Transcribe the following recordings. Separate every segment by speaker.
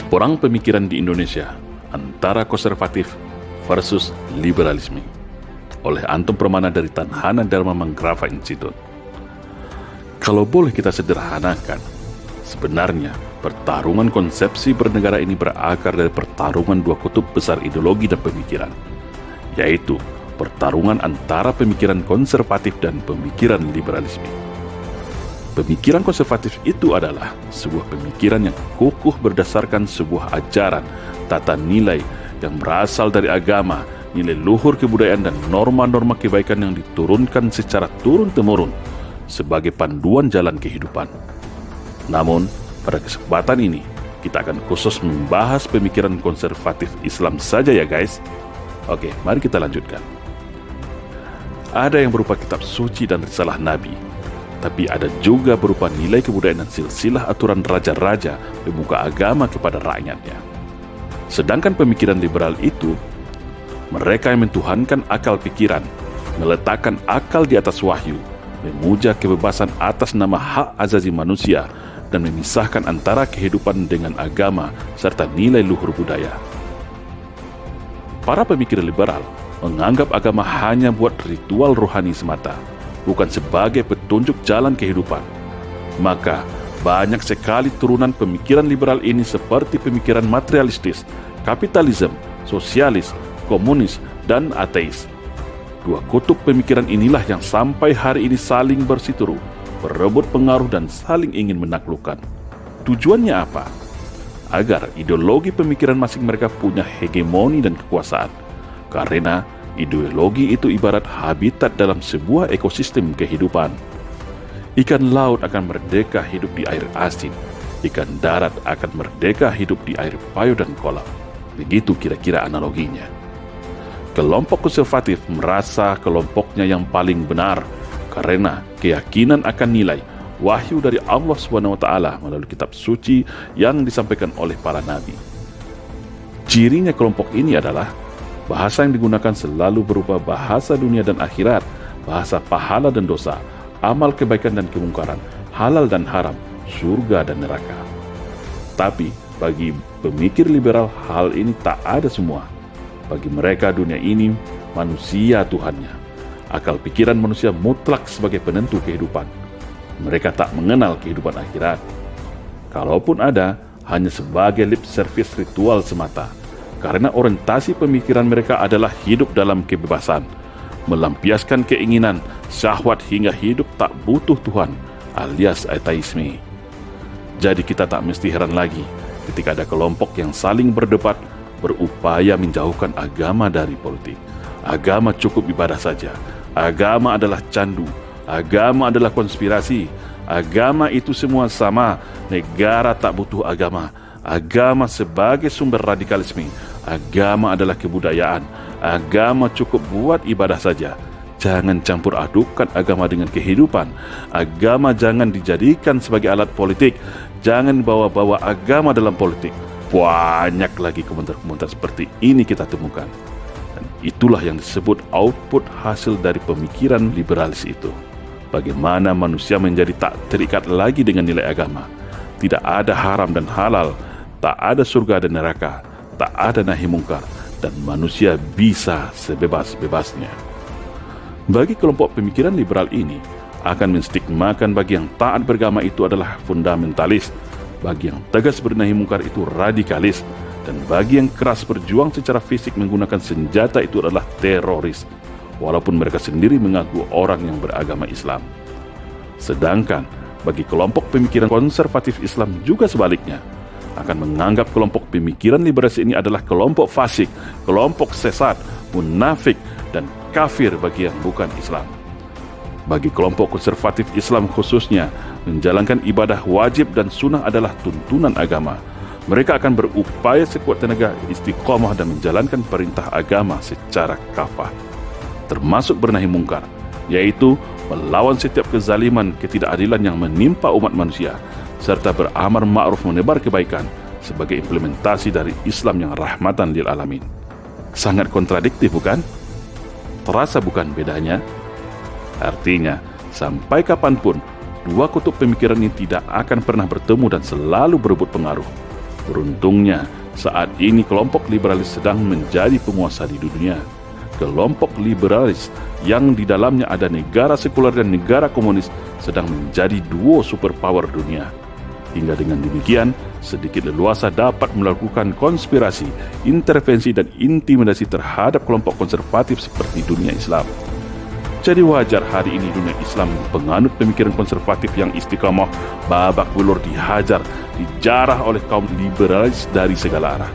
Speaker 1: Perang pemikiran di Indonesia antara konservatif versus liberalisme oleh Anton Permana dari Tanhana Dharma Manggrava Institute. Kalau boleh kita sederhanakan, sebenarnya pertarungan konsepsi bernegara ini berakar dari pertarungan dua kutub besar ideologi dan pemikiran, yaitu pertarungan antara pemikiran konservatif dan pemikiran liberalisme. Pemikiran konservatif itu adalah sebuah pemikiran yang kukuh berdasarkan sebuah ajaran, tata nilai yang berasal dari agama, nilai luhur kebudayaan dan norma-norma kebaikan yang diturunkan secara turun-temurun sebagai panduan jalan kehidupan. Namun, pada kesempatan ini, kita akan khusus membahas pemikiran konservatif Islam saja ya guys. Oke, mari kita lanjutkan. Ada yang berupa kitab suci dan risalah Nabi, tapi ada juga berupa nilai kebudayaan dan silsilah aturan raja-raja pemuka agama kepada rakyatnya. Sedangkan pemikiran liberal itu, mereka yang mentuhankan akal pikiran, meletakkan akal di atas wahyu, memuja kebebasan atas nama hak azazi manusia, dan memisahkan antara kehidupan dengan agama serta nilai luhur budaya. Para pemikir liberal menganggap agama hanya buat ritual rohani semata, bukan sebagai petunjuk jalan kehidupan. Maka, banyak sekali turunan pemikiran liberal ini seperti pemikiran materialistis, kapitalisme, sosialis, komunis, dan ateis. Dua kutub pemikiran inilah yang sampai hari ini saling bersiteru, berebut pengaruh dan saling ingin menaklukkan. Tujuannya apa? Agar ideologi pemikiran masing mereka punya hegemoni dan kekuasaan. Karena ideologi itu ibarat habitat dalam sebuah ekosistem kehidupan. Ikan laut akan merdeka hidup di air asin, ikan darat akan merdeka hidup di air payu dan kolam. Begitu kira-kira analoginya. Kelompok konservatif merasa kelompoknya yang paling benar karena keyakinan akan nilai wahyu dari Allah SWT melalui kitab suci yang disampaikan oleh para nabi. Cirinya kelompok ini adalah bahasa yang digunakan selalu berupa bahasa dunia dan akhirat, bahasa pahala dan dosa, amal kebaikan dan kemungkaran, halal dan haram, surga dan neraka. Tapi bagi pemikir liberal hal ini tak ada semua. Bagi mereka dunia ini manusia Tuhannya. Akal pikiran manusia mutlak sebagai penentu kehidupan. Mereka tak mengenal kehidupan akhirat. Kalaupun ada, hanya sebagai lip service ritual semata. Karena orientasi pemikiran mereka adalah hidup dalam kebebasan, melampiaskan keinginan, syahwat hingga hidup tak butuh Tuhan, alias ateisme. Jadi kita tak mesti heran lagi ketika ada kelompok yang saling berdebat, berupaya menjauhkan agama dari politik. Agama cukup ibadah saja. Agama adalah candu. Agama adalah konspirasi. Agama itu semua sama. Negara tak butuh agama. Agama sebagai sumber radikalisme. Agama adalah kebudayaan. Agama cukup buat ibadah saja. Jangan campur adukan agama dengan kehidupan. Agama jangan dijadikan sebagai alat politik. Jangan bawa-bawa agama dalam politik. Banyak lagi komentar-komentar seperti ini kita temukan. Dan itulah yang disebut output hasil dari pemikiran liberalis itu. Bagaimana manusia menjadi tak terikat lagi dengan nilai agama. Tidak ada haram dan halal, tak ada surga dan neraka, tak ada nahi mungkar, dan manusia bisa sebebas-bebasnya. Bagi kelompok pemikiran liberal ini, akan menstigmakan bagi yang taat beragama itu adalah fundamentalis, bagi yang tegas bernahi mungkar itu radikalis, dan bagi yang keras berjuang secara fisik menggunakan senjata itu adalah teroris, walaupun mereka sendiri mengaku orang yang beragama Islam. Sedangkan bagi kelompok pemikiran konservatif Islam juga sebaliknya, akan menganggap kelompok pemikiran liberalis ini adalah kelompok fasik, kelompok sesat, munafik, dan kafir bagi yang bukan Islam. Bagi kelompok konservatif Islam khususnya, menjalankan ibadah wajib dan sunnah adalah tuntunan agama. Mereka akan berupaya sekuat tenaga istiqomah dan menjalankan perintah agama secara kafah, termasuk bernahi mungkar, yaitu melawan setiap kezaliman, ketidakadilan yang menimpa umat manusia, serta beramar ma'ruf menebar kebaikan sebagai implementasi dari Islam yang rahmatan lil alamin. Sangat kontradiktif bukan? Terasa bukan bedanya? Artinya, sampai kapanpun, dua kutub pemikiran ini tidak akan pernah bertemu dan selalu berebut pengaruh. Beruntungnya, saat ini kelompok liberalis sedang menjadi penguasa di dunia. Kelompok liberalis yang di dalamnya ada negara sekuler dan negara komunis sedang menjadi duo superpower dunia. Hingga dengan demikian, sedikit leluasa dapat melakukan konspirasi, intervensi dan intimidasi terhadap kelompok konservatif seperti dunia Islam. Jadi wajar hari ini dunia Islam penganut pemikiran konservatif yang istiqamah babak belur dihajar, dijarah oleh kaum liberalis dari segala arah.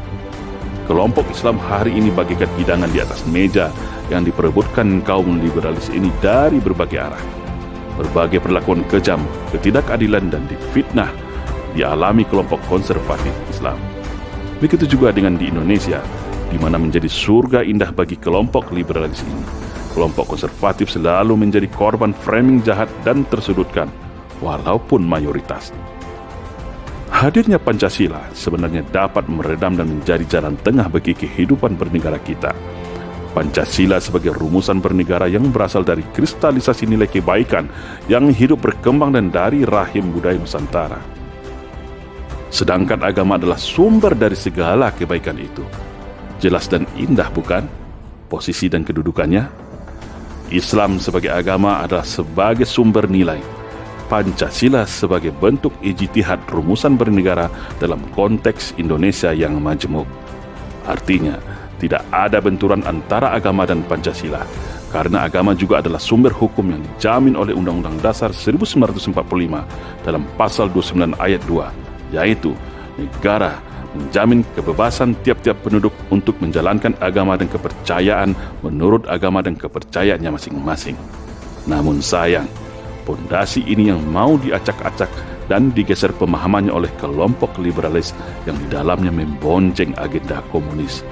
Speaker 1: Kelompok Islam hari ini bagaikan hidangan di atas meja yang diperebutkan kaum liberalis ini dari berbagai arah. Berbagai perlakuan kejam, ketidakadilan dan difitnah dialami kelompok konservatif Islam. Begitu juga dengan di Indonesia, di mana menjadi surga indah bagi kelompok liberalis ini. Kelompok konservatif selalu menjadi korban framing jahat dan tersudutkan, walaupun mayoritas. Hadirnya Pancasila sebenarnya dapat meredam dan menjadi jalan tengah bagi kehidupan bernegara kita. Pancasila sebagai rumusan bernegara yang berasal dari kristalisasi nilai kebaikan yang hidup berkembang dan dari rahim budaya Nusantara. Sedangkan agama adalah sumber dari segala kebaikan itu. Jelas dan indah bukan? Posisi dan kedudukannya? Islam sebagai agama adalah sebagai sumber nilai. Pancasila sebagai bentuk ijtihad rumusan bernegara dalam konteks Indonesia yang majemuk. Artinya, tidak ada benturan antara agama dan Pancasila, karena agama juga adalah sumber hukum yang dijamin oleh Undang-Undang Dasar 1945 dalam pasal 29 ayat 2, yaitu negara menjamin kebebasan tiap-tiap penduduk untuk menjalankan agama dan kepercayaan menurut agama dan kepercayaannya masing-masing. Namun sayang, pondasi ini yang mau diacak-acak dan digeser pemahamannya oleh kelompok liberalis yang di dalamnya membonceng agenda komunis.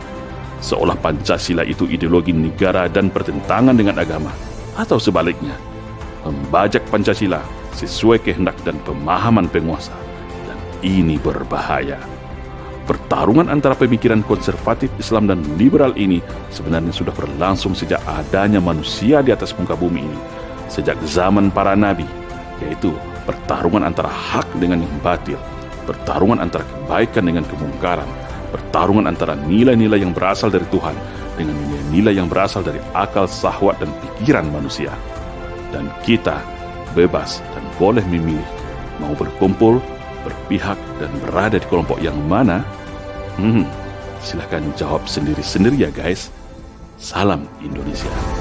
Speaker 1: Seolah Pancasila itu ideologi negara dan bertentangan dengan agama, atau sebaliknya, membajak Pancasila sesuai kehendak dan pemahaman penguasa. Dan ini berbahaya. Pertarungan antara pemikiran konservatif Islam dan liberal ini sebenarnya sudah berlangsung sejak adanya manusia di atas muka bumi ini, sejak zaman para nabi, yaitu pertarungan antara hak dengan yang batil, pertarungan antara kebaikan dengan kemungkaran, pertarungan antara nilai-nilai yang berasal dari Tuhan dengan nilai-nilai yang berasal dari akal, syahwat, dan pikiran manusia. Dan kita bebas dan boleh memilih mau berkumpul, berpihak, dan berada di kelompok yang mana? Silahkan jawab sendiri-sendiri ya guys. Salam Indonesia.